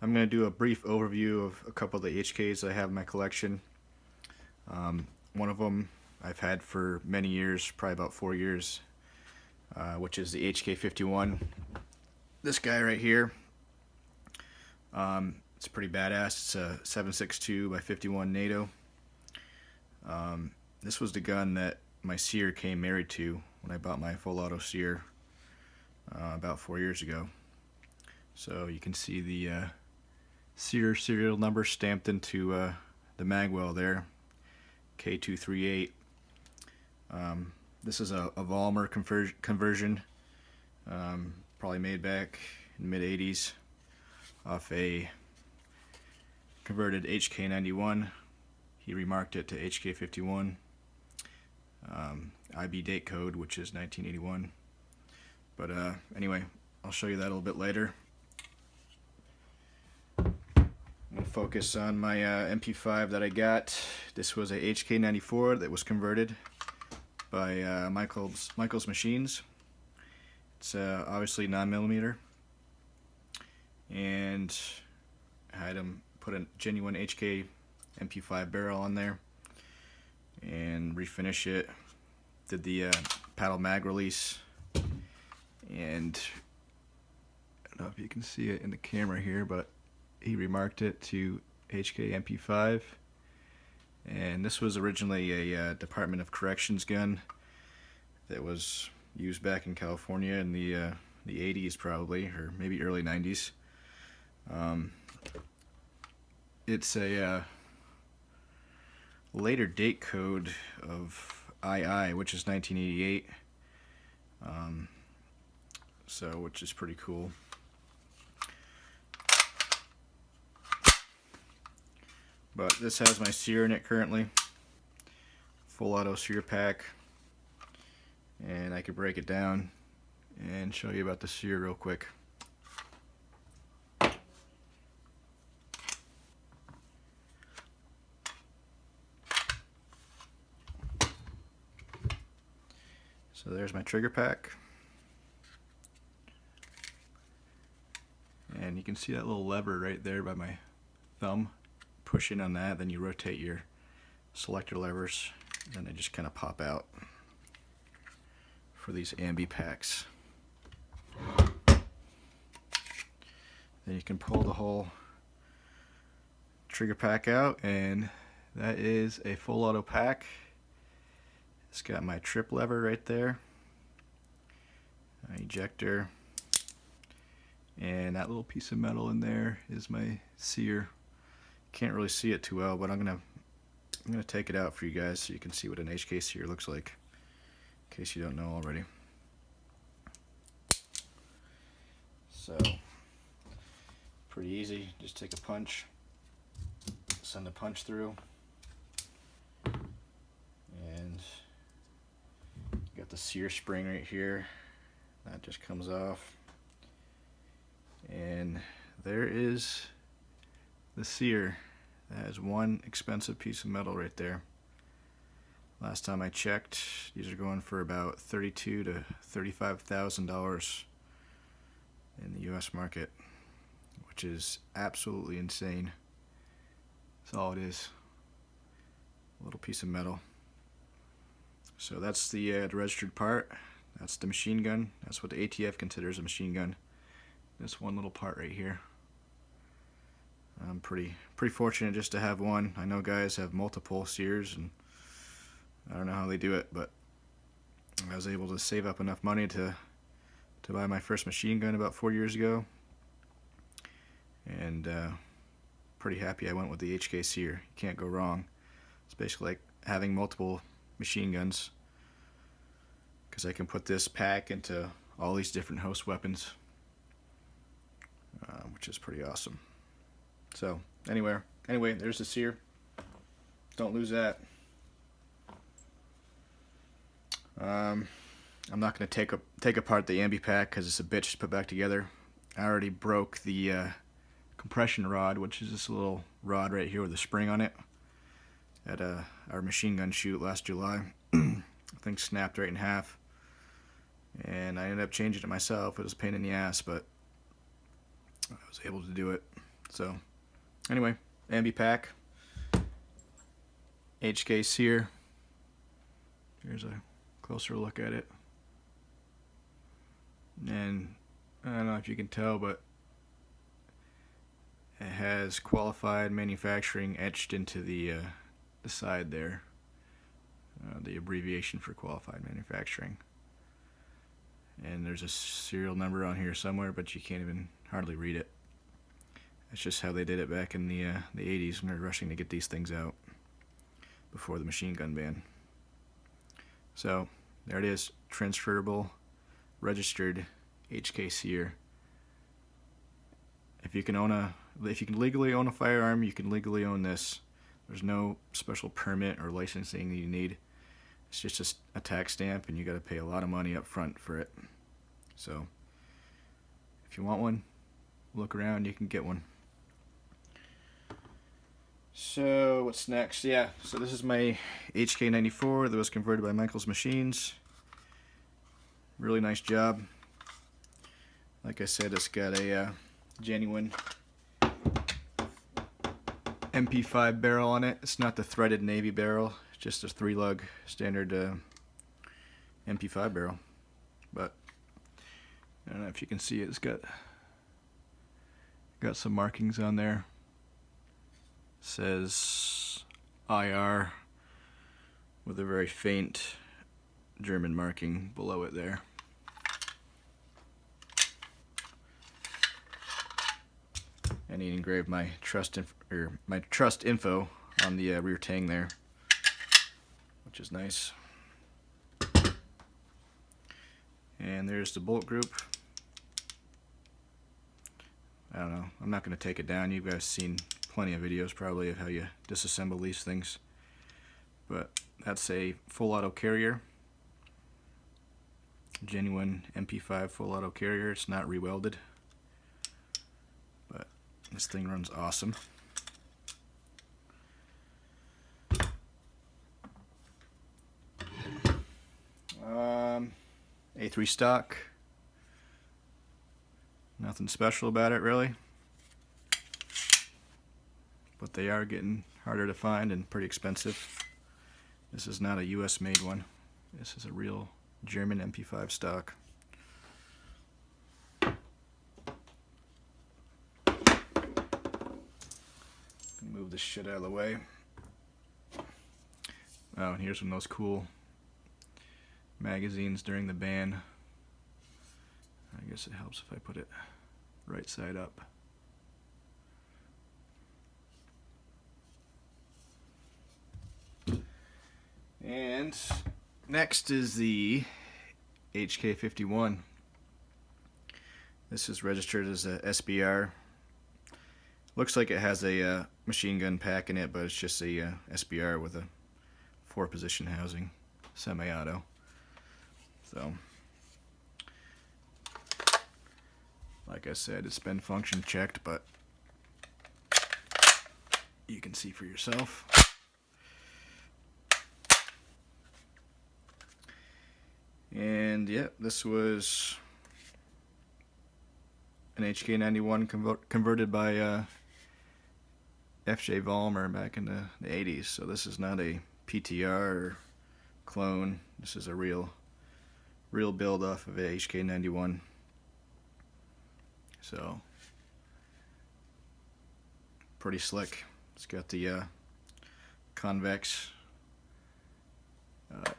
I'm going to do a brief overview of a couple of the HKs I have in my collection. One of them I've had for many years, probably about 4 years, which is the HK51. This guy right here, it's pretty badass. It's a 7.62 by 51 NATO. This was the gun that my Sear came married to when I bought my full auto Sear about 4 years ago. So you can see the Sear serial number stamped into the magwell there, K238. This is a Vollmer conversion, probably made back in the mid 80s off a converted HK91. He remarked it to HK51. IB date code, which is 1981. But anyway, I'll show you that a little bit later. I'm going to focus on my MP5 that I got. This was a HK94 that was converted by Michael's Machines. It's obviously 9mm, and I had him put a genuine HK MP5 barrel on there and refinish it. Did the paddle mag release, and I don't know if you can see it in the camera here, but he remarked it to HK MP5. And this was originally a Department of Corrections gun that was used back in California in the 80s probably, or maybe early 90s. It's a later date code of II, which is 1988. Which is pretty cool. But this has my Sear in it currently. Full auto Sear pack. And I could break it down and show you about the Sear real quick. So there's my trigger pack. And you can see that little lever right there by my thumb. Push in on that, then you rotate your selector levers, and they just kind of pop out for these ambi packs. Then you can pull the whole trigger pack out, and that is a full auto pack. It's got my trip lever right there, ejector, and that little piece of metal in there is my Sear. Can't really see it too well, but I'm gonna take it out for you guys so you can see what an HK Sear looks like, in case you don't know already. So pretty easy. Just take a punch, send a punch through, and you got the Sear spring right here. That just comes off, and there is the Sear. That is one expensive piece of metal right there. Last time I checked, these are going for about $32,000 to $35,000 in the US market, which is absolutely insane. That's all it is. A little piece of metal. So that's the registered part. That's the machine gun. That's what the ATF considers a machine gun. This one little part right here. I'm pretty fortunate just to have one. I know guys have multiple Sears, and I don't know how they do it, but I was able to save up enough money to buy my first machine gun about 4 years ago, and pretty happy I went with the HK Sear. You can't go wrong. It's basically like having multiple machine guns, because I can put this pack into all these different host weapons, which is pretty awesome. So anyway, there's the Sear. Don't lose that. I'm not going to take apart the ambi pack because it's a bitch to put back together. I already broke the compression rod, which is this little rod right here with a spring on it, at our machine gun shoot last July. The thing snapped right in half, and I ended up changing it myself. It was a pain in the ass, but I was able to do it. So anyway, ambi pack, HK Sear. Here's a closer look at it. And I don't know if you can tell, but it has qualified manufacturing etched into the side there. The abbreviation for qualified manufacturing. And there's a serial number on here somewhere, but you can't even hardly read it. That's just how they did it back in the 80s when they were rushing to get these things out before the machine gun ban. So there it is, transferable, registered HK Sear. If you can legally own a firearm, you can legally own this. There's no special permit or licensing that you need. It's just a tax stamp, and you got to pay a lot of money up front for it. So if you want one, look around, you can get one. So what's next? Yeah, so this is my HK94 that was converted by Michael's Machines. Really nice job. Like I said, it's got a genuine MP5 barrel on it. It's not the threaded Navy barrel, it's just a 3-lug standard MP5 barrel. But I don't know if you can see it. It's got some markings on there. It says IR with a very faint German marking below it there. And he engraved my trust info on the rear tang there, which is nice. And there's the bolt group. I don't know, I'm not going to take it down. You guys seen plenty of videos probably of how you disassemble these things. But that's a full auto carrier. Genuine MP5 full auto carrier. It's not rewelded. But this thing runs awesome. A3 stock. Nothing special about it really. But they are getting harder to find and pretty expensive. This is not a US made one. This is a real German MP5 stock. Move this shit out of the way. Oh, and here's one of those cool magazines during the ban. I guess it helps if I put it right side up. And next is the HK51. This is registered as a SBR. Looks like it has a machine gun pack in it, but it's just a SBR with a 4-position housing, semi-auto. So, like I said, it's been function checked, but you can see for yourself. And yeah, this was an HK91 converted by FJ Vollmer back in the 80s. So this is not a PTR or clone. This is a real build off of a HK91. So pretty slick. It's got the convex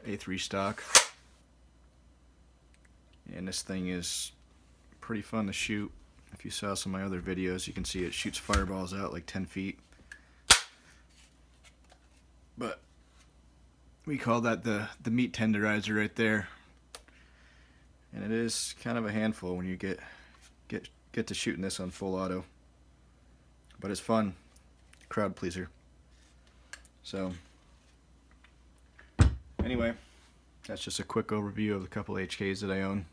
A3 stock. And this thing is pretty fun to shoot. If you saw some of my other videos, you can see it shoots fireballs out like 10 feet. But we call that the meat tenderizer right there. And it is kind of a handful when you get to shooting this on full auto. But it's fun. Crowd pleaser. So anyway, that's just a quick overview of the couple HKs that I own.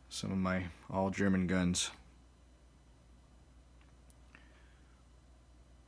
Some of my all German guns.